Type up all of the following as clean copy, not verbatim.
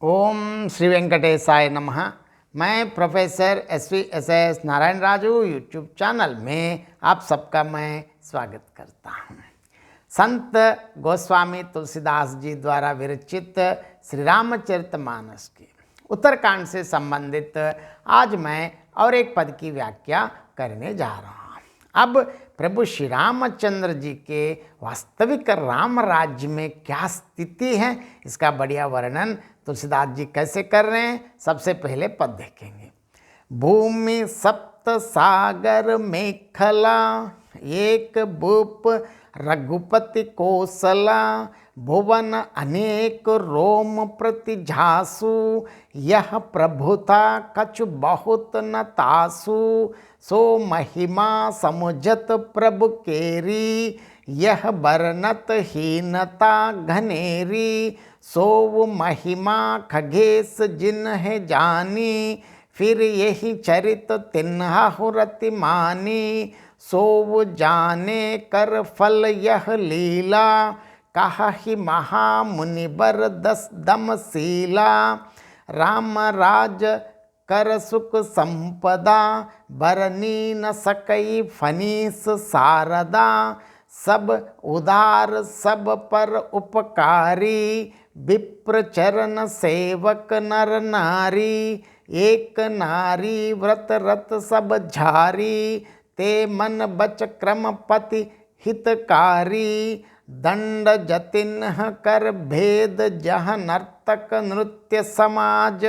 ओम श्री वेंकटेशाय नमः। मैं professor S Narayan Raju YouTube channel में आप सबका मैं स्वागत करता हूँ। संत गोस्वामी तुलसीदास जी द्वारा विरचित श्री रामचरितमानस के उत्तरकांड से संबंधित आज मैं और एक पद की व्याख्या करने जा रहा हूँ। अब प्रभु श्री रामचंद्र जी के वास्तविक राम राज्य में क्या स्थिति है, इसका बढ़िया वर्णन तुलसीदास जी कैसे कर रहे हैं, सबसे पहले पद देखेंगे। भूमि सप्त सागर मेखला, एक भूप रघुपति कोसला, भुवन अनेक रोम प्रति झासु, यह प्रभुता कछु बहुत न तासु, सो महिमा समुझत प्रभु केरी, यह बरनत हीनता घनेरी, सो महिमा खगेश जिन्ह जानी, फिर यही चरित तिन्हु रति मानी, सो जाने कर फल यह लीला, कहि महामुनि बर दस दम सीला, राम राज कर सुख संपदा, बरनी न सकई फनीस सारदा, सब उदार सब पर उपकारी, विप्र चरण सेवक नर नारी, एक नारी व्रत रत सब झारी, ते मन बच क्रम पति हितकारी, दंड जतिन कर भेद जह नर्तक नृत्य समाज,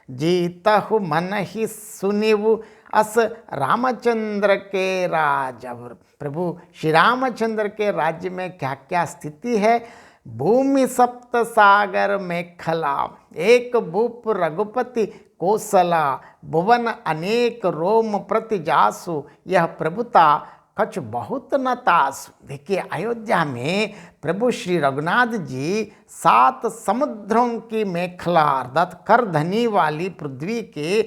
जीतहु मन ही सुनिव अस रामचंद्र के राज। अब प्रभु श्री रामचंद्र के राज्य में क्या क्या स्थिति है। भूमि सप्त सागर मेखला, एक भूप रघुपति कोसला, भुवन अनेक रोम प्रति जासु, यह प्रभुता कछु बहुत न तासु। देखिए, अयोध्या में प्रभु श्री रघुनाथ जी 7 समुद्रों की मेखला अर्थात करधनी वाली पृथ्वी के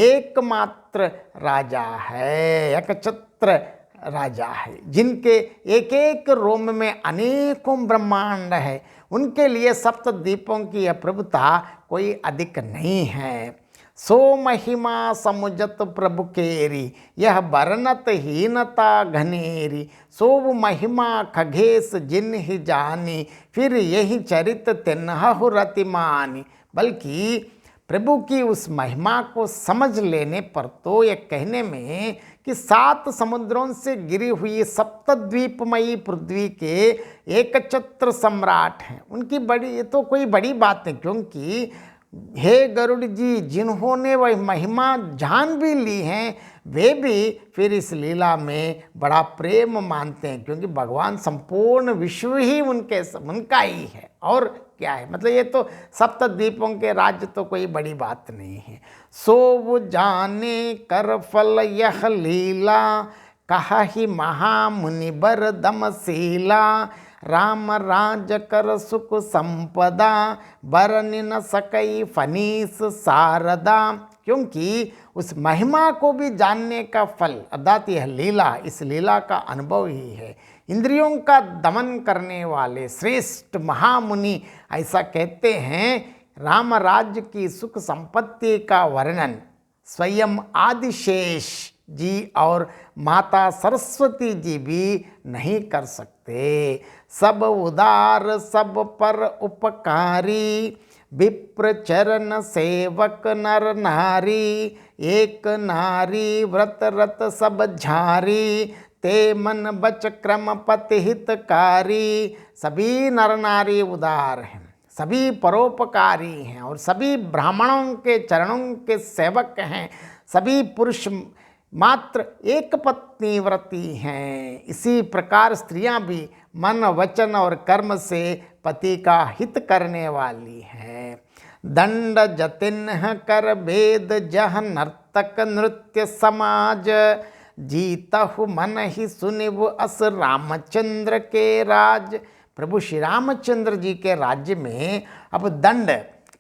एकमात्र राजा है, एकछत्र राजा है, जिनके एक एक रोम में अनेकों ब्रह्मांड है। उनके लिए सप्तद्वीपों की यह प्रभुता कोई अधिक नहीं है। सो महिमा समुझत प्रभु केरी, यह बरनत हीनता घनेरी, सो महिमा खगेश जिन्हि जानी, फिर यही चरित तिन्हु रति मानी। बल्कि प्रभु की उस महिमा को समझ लेने पर तो यह कहने में कि 7 समुद्रों से गिरी हुई सप्तद्वीपमयी पृथ्वी के एकछत्र सम्राट हैं, उनकी बड़ी ये तो कोई बड़ी बात नहीं। क्योंकि हे गरुड़ जी, जिन्होंने वह महिमा जान भी ली हैं, वे भी फिर इस लीला में बड़ा प्रेम मानते हैं, क्योंकि भगवान संपूर्ण विश्व ही उनका ही है। और क्या है, मतलब ये तो सप्तद्वीपों के राज्य तो कोई बड़ी बात नहीं है। सो वो जाने कर फल यह लीला, कहि महामुनि बर दम सीला, राम राज कर सुख संपदा, बरन न सकई फनीस सारदा। क्योंकि उस महिमा को भी जानने का फल अर्थात यह लीला, इस लीला का अनुभव ही है। इंद्रियों का दमन करने वाले श्रेष्ठ महामुनि ऐसा कहते हैं, राम राज्य की सुख संपत्ति का वर्णन स्वयं आदिशेष जी और माता सरस्वती जी भी नहीं कर सकते। सब उदार सब पर उपकारी, विप्र चरण सेवक नर नारी, एक नारी व्रत रत सब झारी, ते मन बच क्रम पति हितकारी। सभी नर नारी उदार हैं, सभी परोपकारी हैं और सभी ब्राह्मणों के चरणों के सेवक हैं, सभी पुरुष मात्र एक पत्नी व्रती हैं। इसी प्रकार स्त्रियां भी मन वचन और कर्म से पति का हित करने वाली हैं। दंड जतिन कर भेद जह नर्तक नृत्य समाज, जीतहु मन ही सुनिव अस रामचंद्र के राज। प्रभु श्री रामचंद्र जी के राज्य में अब दंड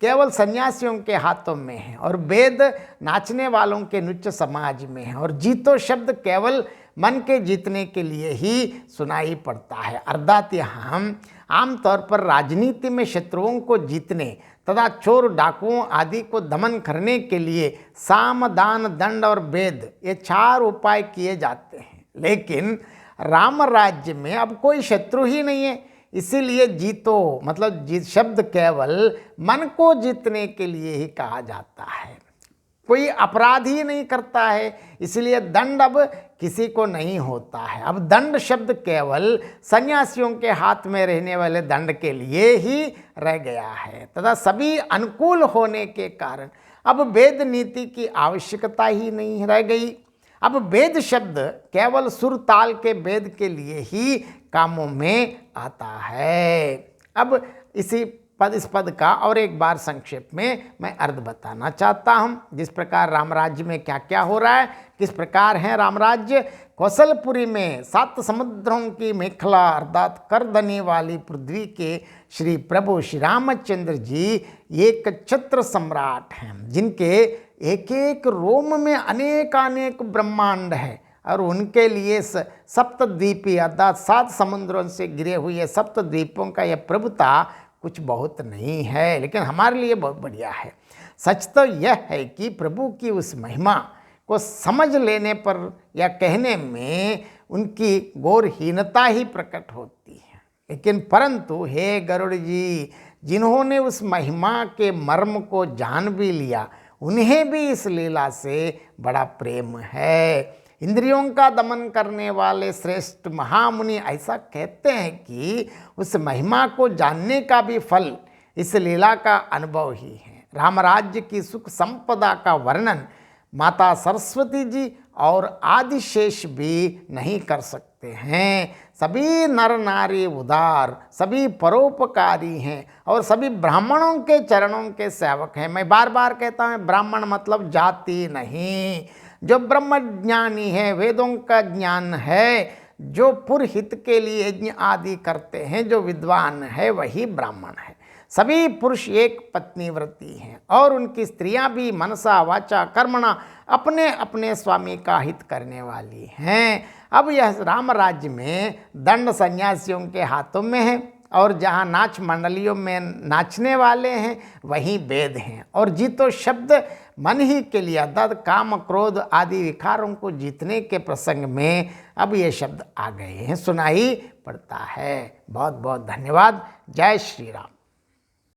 केवल सन्यासियों के हाथों में है और वेद नाचने वालों के नृत्य समाज में है, और जीतो शब्द केवल मन के जीतने के लिए ही सुनाई पड़ता है। अर्थात यहाँ आमतौर पर राजनीति में शत्रुओं को जीतने तथा चोर डाकुओं आदि को दमन करने के लिए साम दान दंड और वेद ये 4 उपाय किए जाते हैं। लेकिन राम राज्य में अब कोई शत्रु ही नहीं है, इसीलिए जीतो मतलब जीत शब्द केवल मन को जीतने के लिए ही कहा जाता है। कोई अपराध ही नहीं करता है, इसलिए दंड अब किसी को नहीं होता है। अब दंड शब्द केवल सन्यासियों के हाथ में रहने वाले दंड के लिए ही रह गया है तथा सभी अनुकूल होने के कारण अब वेद नीति की आवश्यकता ही नहीं रह गई। अब वेद शब्द केवल सुर ताल के वेद के लिए ही कामों में आता है। अब इस पद का और एक बार संक्षेप में मैं अर्थ बताना चाहता हूँ। जिस प्रकार राम राज्य में क्या क्या हो रहा है, किस प्रकार है राम राज्य। कौशलपुरी में 7 समुद्रों की मेखला अर्थात कर देने वाली पृथ्वी के श्री प्रभु श्री रामचंद्र जी एक छत्र सम्राट हैं, जिनके एक एक रोम में अनेक ब्रह्मांड है और उनके लिए सप्तद्वीपी अर्थात 7 समुद्रों से घिरे हुए सप्तद्वीपों का यह प्रभुता कुछ बहुत नहीं है, लेकिन हमारे लिए बहुत बढ़िया है। सच तो यह है कि प्रभु की उस महिमा को समझ लेने पर या कहने में उनकी गौरहीनता ही प्रकट होती है। लेकिन परंतु हे गरुड़ जी, जिन्होंने उस महिमा के मर्म को जान भी लिया, उन्हें भी इस लीला से बड़ा प्रेम है। इंद्रियों का दमन करने वाले श्रेष्ठ महामुनि ऐसा कहते हैं कि उस महिमा को जानने का भी फल इस लीला का अनुभव ही है। राम राज्य की सुख संपदा का वर्णन माता सरस्वती जी और आदिशेष भी नहीं कर सकते हैं। सभी नर नारी उदार, सभी परोपकारी हैं और सभी ब्राह्मणों के चरणों के सेवक हैं। मैं बार बार कहता हूँ, ब्राह्मण मतलब जाति नहीं। जो ब्रह्म ज्ञानी है, वेदों का ज्ञान है, जो पुरहित के लिए यज्ञ आदि करते हैं, जो विद्वान है वही ब्राह्मण है। सभी पुरुष एक पत्नी व्रती हैं और उनकी स्त्रियां भी मनसा वाचा कर्मणा अपने अपने स्वामी का हित करने वाली हैं। अब यह राम राज्य में दंड सन्यासियों के हाथों में है और जहाँ नाच मंडलियों में नाचने वाले हैं वहीं वेद हैं। और जीतो शब्द मन ही के लिए अर्थात काम क्रोध आदि विकारों को जीतने के प्रसंग में अब ये शब्द आ गए हैं, सुनाई पड़ता है। बहुत बहुत धन्यवाद। जय श्री राम।